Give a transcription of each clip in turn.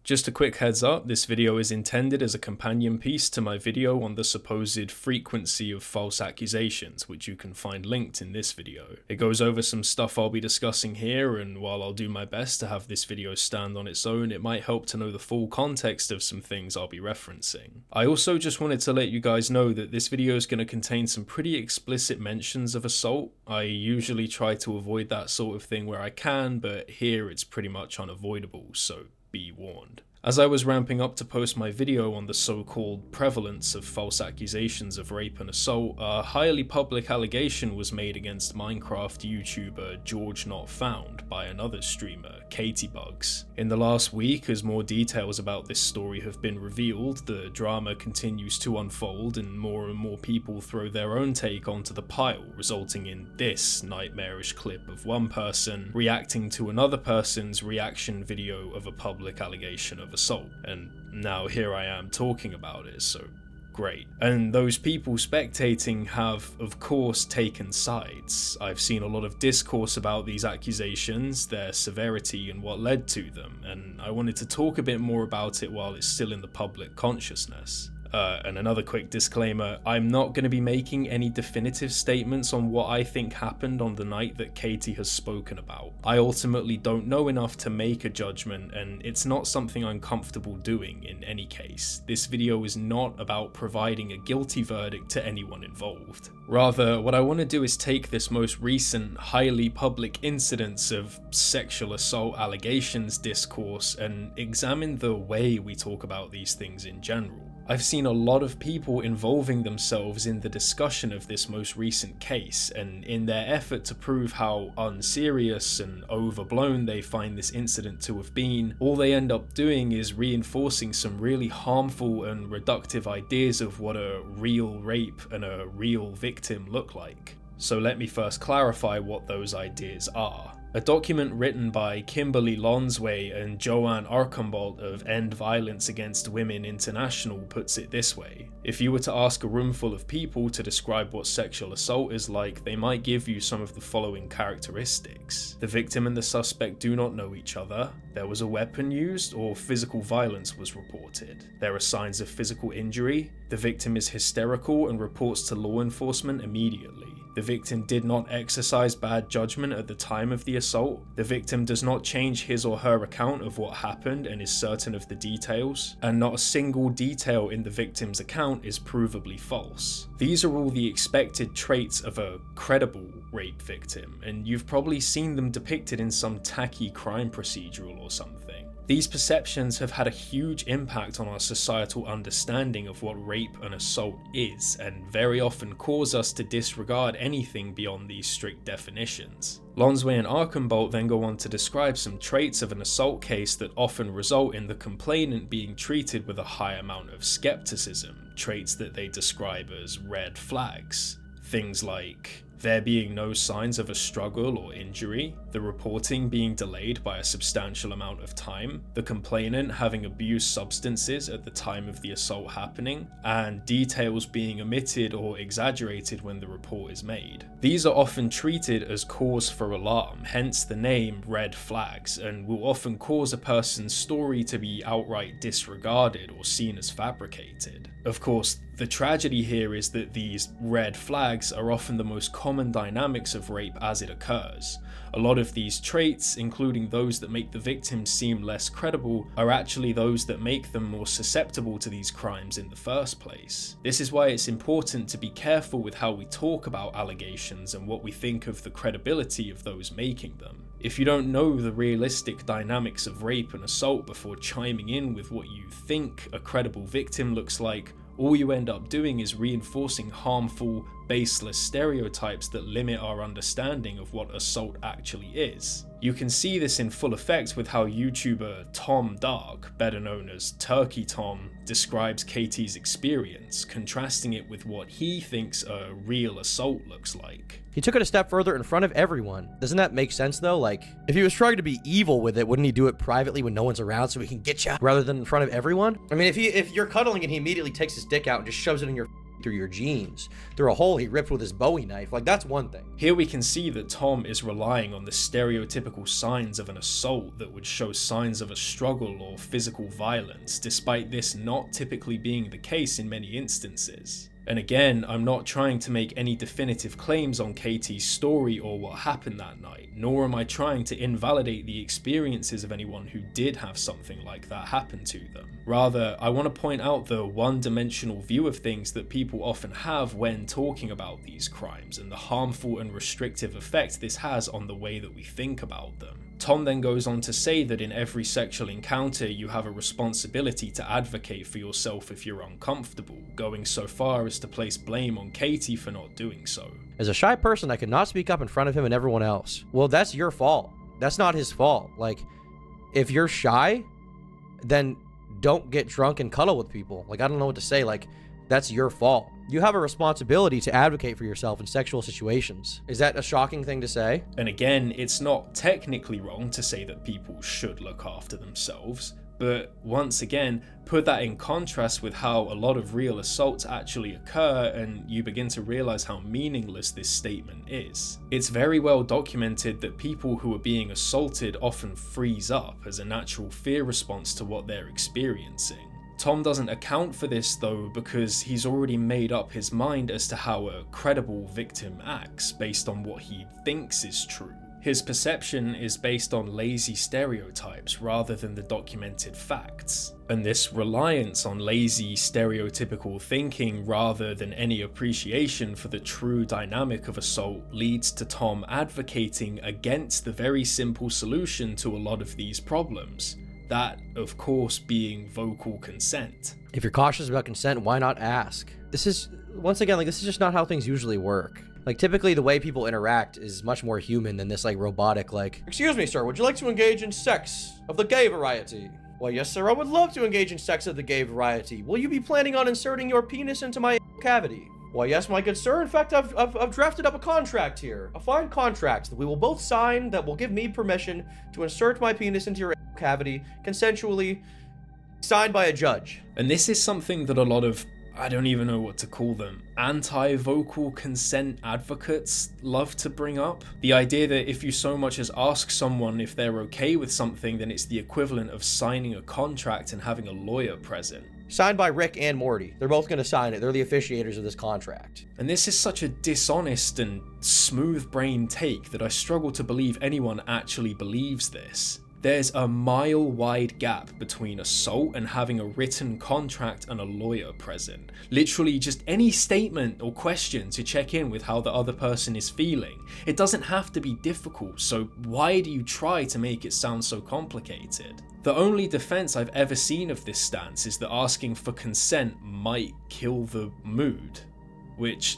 Just a quick heads up, this video is intended as a companion piece to my video on the supposed frequency of false accusations, which you can find linked in this video. It goes over some stuff I'll be discussing here, and while I'll do my best to have this video stand on its own, it might help to know the full context of some things I'll be referencing. I also just wanted to let you guys know that this video is going to contain some pretty explicit mentions of assault. I usually try to avoid that sort of thing where I can, but here it's pretty much unavoidable, so be warned. As I was ramping up to post my video on the so-called prevalence of false accusations of rape and assault, a highly public allegation was made against Minecraft YouTuber Georgenotfound by another streamer, Caitibugzz. In the last week, as more details about this story have been revealed, the drama continues to unfold and more people throw their own take onto the pile, resulting in this nightmarish clip of one person reacting to another person's reaction video of a public allegation of assault, and now here I am talking about it, so great. And those people spectating have, of course, taken sides. I've seen a lot of discourse about these accusations, their severity and what led to them, and I wanted to talk a bit more about it while it's still in the public consciousness. And another quick disclaimer, I'm not going to be making any definitive statements on what I think happened on the night that Katie has spoken about. I ultimately don't know enough to make a judgment, and it's not something I'm comfortable doing in any case. This video is not about providing a guilty verdict to anyone involved. Rather, what I want to do is take this most recent, highly public incidence of sexual assault allegations discourse and examine the way we talk about these things in general. I've seen a lot of people involving themselves in the discussion of this most recent case, and in their effort to prove how unserious and overblown they find this incident to have been, all they end up doing is reinforcing some really harmful and reductive ideas of what a real rape and a real victim look like. So let me first clarify what those ideas are. A document written by Kimberly Lonsway and Joanne Archambault of End Violence Against Women International puts it this way. If you were to ask a room full of people to describe what sexual assault is like, they might give you some of the following characteristics. The victim and the suspect do not know each other. There was a weapon used, or physical violence was reported. There are signs of physical injury. The victim is hysterical and reports to law enforcement immediately. The victim did not exercise bad judgment at the time of the assault. The victim does not change his or her account of what happened and is certain of the details. And not a single detail in the victim's account is provably false. These are all the expected traits of a credible rape victim, and you've probably seen them depicted in some tacky crime procedural or something. These perceptions have had a huge impact on our societal understanding of what rape and assault is, and very often cause us to disregard anything beyond these strict definitions. Lonsway and Archambault then go on to describe some traits of an assault case that often result in the complainant being treated with a high amount of skepticism, traits that they describe as red flags. Things like there being no signs of a struggle or injury, the reporting being delayed by a substantial amount of time, the complainant having abused substances at the time of the assault happening, and details being omitted or exaggerated when the report is made. These are often treated as cause for alarm, hence the name red flags, and will often cause a person's story to be outright disregarded or seen as fabricated. Of course, the tragedy here is that these red flags are often the most common dynamics of rape as it occurs. A lot of these traits, including those that make the victims seem less credible, are actually those that make them more susceptible to these crimes in the first place. This is why it's important to be careful with how we talk about allegations and what we think of the credibility of those making them. If you don't know the realistic dynamics of rape and assault before chiming in with what you think a credible victim looks like, all you end up doing is reinforcing harmful, baseless stereotypes that limit our understanding of what assault actually is. You can see this in full effect with how YouTuber Tom Dark, better known as turkeytom, describes Katie's experience, contrasting it with what he thinks a real assault looks like. He took it a step further in front of everyone. Doesn't that make sense though? Like, if he was trying to be evil with it, wouldn't he do it privately when no one's around so he can get you rather than in front of everyone? I mean, if you're cuddling and he immediately takes his dick out and just shoves it in your through your jeans, through a hole he ripped with his Bowie knife. Like, that's one thing. Here we can see that Tom is relying on the stereotypical signs of an assault that would show signs of a struggle or physical violence, despite this not typically being the case in many instances. And again, I'm not trying to make any definitive claims on Katie's story or what happened that night, nor am I trying to invalidate the experiences of anyone who did have something like that happen to them. Rather, I want to point out the one-dimensional view of things that people often have when talking about these crimes, and the harmful and restrictive effect this has on the way that we think about them. Tom then goes on to say that in every sexual encounter you have a responsibility to advocate for yourself if you're uncomfortable, going so far as to place blame on Katie for not doing so. As a shy person, I could not speak up in front of him and everyone else. Well, that's your fault. That's not his fault. Like, if you're shy, then don't get drunk and cuddle with people. Like, I don't know what to say. Like, that's your fault. You have a responsibility to advocate for yourself in sexual situations. Is that a shocking thing to say? And again, it's not technically wrong to say that people should look after themselves, but once again, put that in contrast with how a lot of real assaults actually occur, and you begin to realize how meaningless this statement is. It's very well documented that people who are being assaulted often freeze up as a natural fear response to what they're experiencing. Tom doesn't account for this though, because he's already made up his mind as to how a credible victim acts based on what he thinks is true. His perception is based on lazy stereotypes rather than the documented facts. And this reliance on lazy stereotypical thinking rather than any appreciation for the true dynamic of assault leads to Tom advocating against the very simple solution to a lot of these problems. That, of course, being vocal consent. If you're cautious about consent, why not ask? This is, once again, like, this is just not how things usually work. Like, typically the way people interact is much more human than this, like, robotic, like, "Excuse me, sir, would you like to engage in sex of the gay variety?" "Why, yes, sir, I would love to engage in sex of the gay variety. Will you be planning on inserting your penis into my cavity?" "Why, yes, my good sir. In fact, I've drafted up a contract here. A fine contract that we will both sign that will give me permission to insert my penis into your cavity consensually, signed by a judge." And this is something that a lot of, I don't even know what to call them, anti-vocal consent advocates love to bring up. The idea that if you so much as ask someone if they're okay with something, then it's the equivalent of signing a contract and having a lawyer present. Signed by Rick and Morty. They're both going to sign it. They're the officiators of this contract. And this is such a dishonest and smooth-brained take that I struggle to believe anyone actually believes this. There's a mile-wide gap between assault and having a written contract and a lawyer present. Literally just any statement or question to check in with how the other person is feeling. It doesn't have to be difficult, so why do you try to make it sound so complicated? The only defense I've ever seen of this stance is that asking for consent might kill the mood. Which,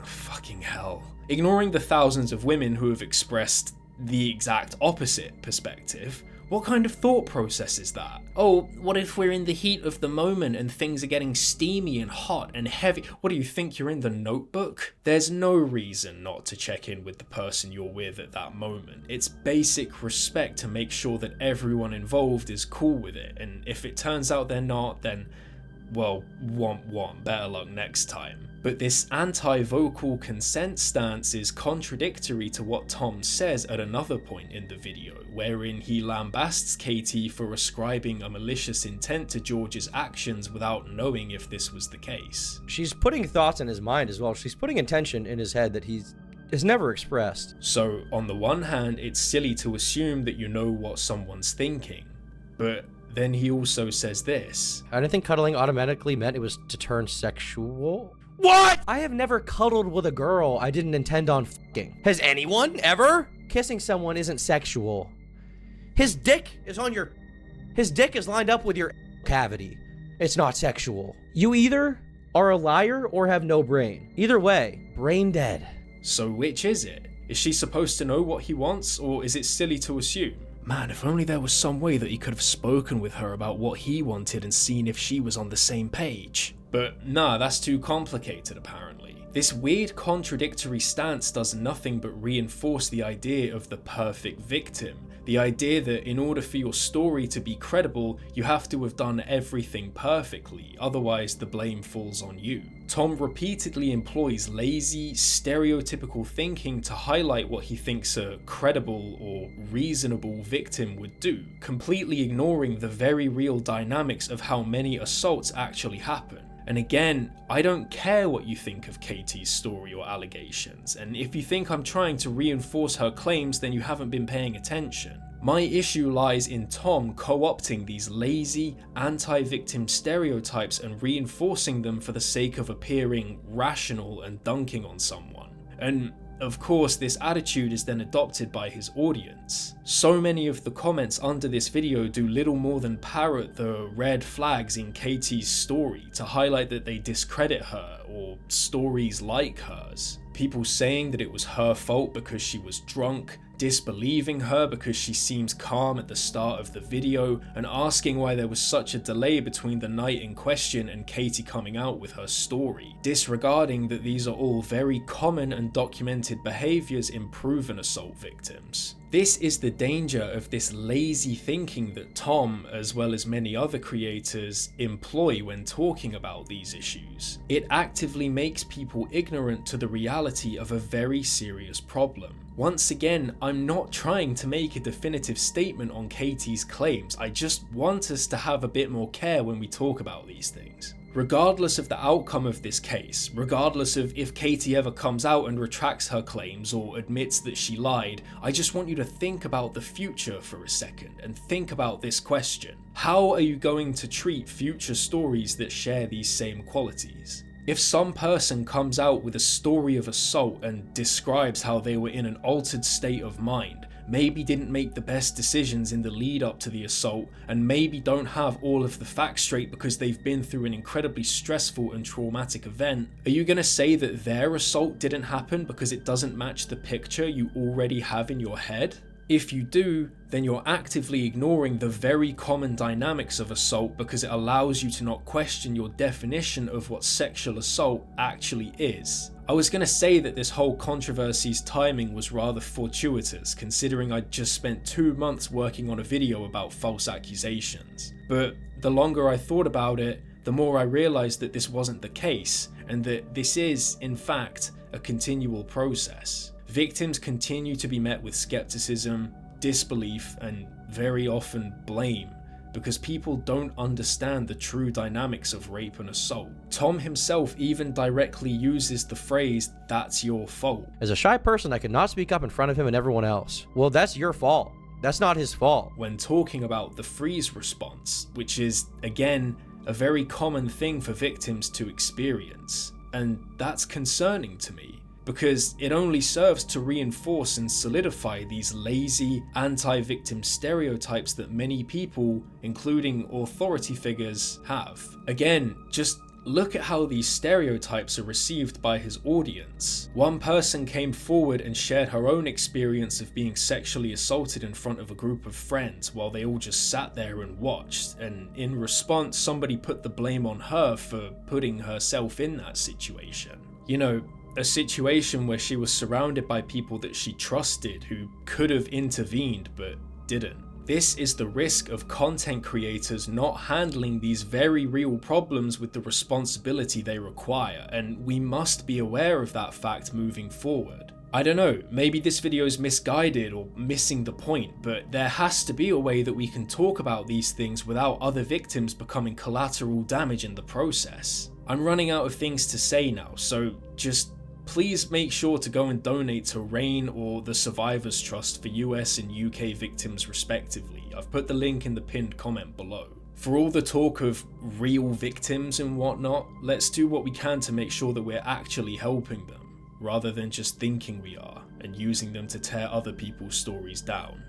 fucking hell. Ignoring the thousands of women who have expressed the exact opposite perspective, what kind of thought process is that? Oh, what if we're in the heat of the moment and things are getting steamy and hot and heavy? What do you think, you're in The Notebook? There's no reason not to check in with the person you're with at that moment. It's basic respect to make sure that everyone involved is cool with it, and if it turns out they're not, then, well, womp, better luck next time. But this anti-vocal consent stance is contradictory to what Tom says at another point in the video, wherein he lambasts Katie for ascribing a malicious intent to George's actions without knowing if this was the case. She's putting thoughts in his mind as well. She's putting intention in his head that he's never expressed. So, on the one hand, it's silly to assume that you know what someone's thinking, but then he also says this. I didn't think cuddling automatically meant it was to turn sexual. What? I have never cuddled with a girl I didn't intend on f***ing. Has anyone ever? Kissing someone isn't sexual. His dick is lined up with your cavity. It's not sexual. You either are a liar or have no brain. Either way, brain dead. So which is it? Is she supposed to know what he wants, or is it silly to assume? Man, if only there was some way that he could have spoken with her about what he wanted and seen if she was on the same page. But nah, that's too complicated apparently. This weird contradictory stance does nothing but reinforce the idea of the perfect victim, The idea that in order for your story to be credible, you have to have done everything perfectly, otherwise the blame falls on you. Tom repeatedly employs lazy, stereotypical thinking to highlight what he thinks a credible or reasonable victim would do, completely ignoring the very real dynamics of how many assaults actually happen. And again, I don't care what you think of Katie's story or allegations, and if you think I'm trying to reinforce her claims, then you haven't been paying attention. My issue lies in Tom co-opting these lazy, anti-victim stereotypes and reinforcing them for the sake of appearing rational and dunking on someone. And of course, this attitude is then adopted by his audience. So many of the comments under this video do little more than parrot the red flags in Katie's story to highlight that they discredit her or stories like hers. People saying that it was her fault because she was drunk, disbelieving her because she seems calm at the start of the video, and asking why there was such a delay between the night in question and Katie coming out with her story, disregarding that these are all very common and documented behaviours in proven assault victims. This is the danger of this lazy thinking that Tom, as well as many other creators, employ when talking about these issues. It actively makes people ignorant to the reality of a very serious problem. Once again, I'm not trying to make a definitive statement on Katie's claims, I just want us to have a bit more care when we talk about these things. Regardless of the outcome of this case, regardless of if Katie ever comes out and retracts her claims or admits that she lied, I just want you to think about the future for a second and think about this question. How are you going to treat future stories that share these same qualities? If some person comes out with a story of assault and describes how they were in an altered state of mind, maybe didn't make the best decisions in the lead up to the assault, and maybe don't have all of the facts straight because they've been through an incredibly stressful and traumatic event, are you going to say that their assault didn't happen because it doesn't match the picture you already have in your head? If you do, then you're actively ignoring the very common dynamics of assault because it allows you to not question your definition of what sexual assault actually is. I was going to say that this whole controversy's timing was rather fortuitous, considering I'd just spent 2 months working on a video about false accusations. But the longer I thought about it, the more I realised that this wasn't the case, and that this is, in fact, a continual process. Victims continue to be met with skepticism, disbelief, and very often blame, because people don't understand the true dynamics of rape and assault. Tom himself even directly uses the phrase, "that's your fault." As a shy person, I could not speak up in front of him and everyone else. Well, that's your fault. That's not his fault. When talking about the freeze response, which is, again, a very common thing for victims to experience. And that's concerning to me, because it only serves to reinforce and solidify these lazy, anti-victim stereotypes that many people, including authority figures, have. Again, just look at how these stereotypes are received by his audience. One person came forward and shared her own experience of being sexually assaulted in front of a group of friends while they all just sat there and watched, and in response somebody put the blame on her for putting herself in that situation. You know, a situation where she was surrounded by people that she trusted who could have intervened but didn't. This is the risk of content creators not handling these very real problems with the responsibility they require, and we must be aware of that fact moving forward. I don't know, maybe this video is misguided or missing the point, but there has to be a way that we can talk about these things without other victims becoming collateral damage in the process. I'm running out of things to say now, so just please make sure to go and donate to RAIN or the Survivors Trust for US and UK victims respectively. I've put the link in the pinned comment below. For all the talk of real victims and whatnot, let's do what we can to make sure that we're actually helping them, rather than just thinking we are and using them to tear other people's stories down.